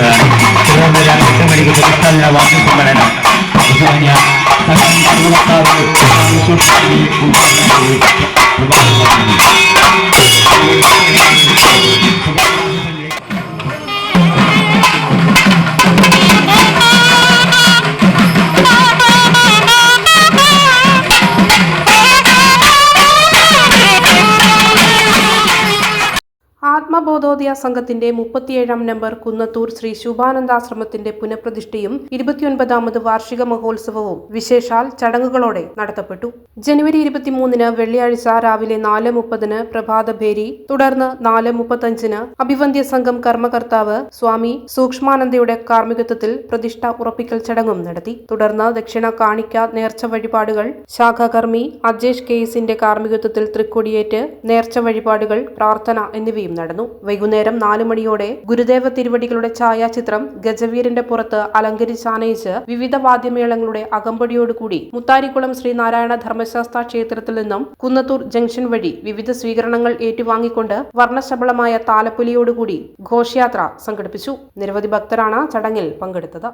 തുടർന്ന് 8 മണിക്ക് പ്രതിഷ്ഠാദിന വാർഷിക സമ്മേളനം ആത്മബോധോദയ സംഘത്തിന്റെ 37ാം നമ്പർ കുന്നത്തൂർ ശ്രീ ശുഭാനന്ദാശ്രമത്തിന്റെ പുനഃപ്രതിഷ്ഠയും 29ാമത് വാർഷിക മഹോത്സവവും വിശേഷാൽ ചടങ്ങുകളോടെ നടത്തപ്പെട്ടു. ജനുവരി 23-ന് വെള്ളിയാഴ്ച രാവിലെ 4:30-ന് പ്രഭാതഭേരി, തുടർന്ന് 4:35-ന് അഭിവന്ദ്യ സംഘം കർമ്മകർത്താവ് സ്വാമി സൂക്ഷ്മാനന്ദയുടെ കാർമ്മികത്വത്തിൽ പ്രതിഷ്ഠ ഉറപ്പിക്കൽ ചടങ്ങും നടത്തി. തുടർന്ന് ദക്ഷിണ കാണിക്ക നേർച്ച വഴിപാടുകൾ, ശാഖാകർമ്മി അജേഷ് കേസിന്റെ കാർമ്മികത്വത്തിൽ തൃക്കൊടിയേറ്റ് നേർച്ച വഴിപാടുകൾ, പ്രാർത്ഥന എന്നിവയും നടന്നു. വൈകുന്നേരം 4 മണിയോടെ ഗുരുദേവ തിരുവടികളുടെ ഛായാചിത്രം ഗജവീരന്റെ പുറത്ത് അലങ്കരിച്ചാനയിച്ച് വിവിധ വാദ്യമേളങ്ങളുടെ അകമ്പടിയോടുകൂടി മുത്താരിക്കുളം ശ്രീനാരായണ ധർമ്മശാസ്ത്ര ക്ഷേത്രത്തിൽ നിന്നും കുന്നത്തൂർ ജംഗ്ഷൻ വഴി വിവിധ സ്വീകരണങ്ങൾ ഏറ്റുവാങ്ങിക്കൊണ്ട് വർണ്ണശബളമായ താലപ്പൊലിയോടുകൂടി ഘോഷയാത്ര സംഘടിപ്പിച്ചു. നിരവധി ഭക്തരാണ് ചടങ്ങിൽ പങ്കെടുത്തത്.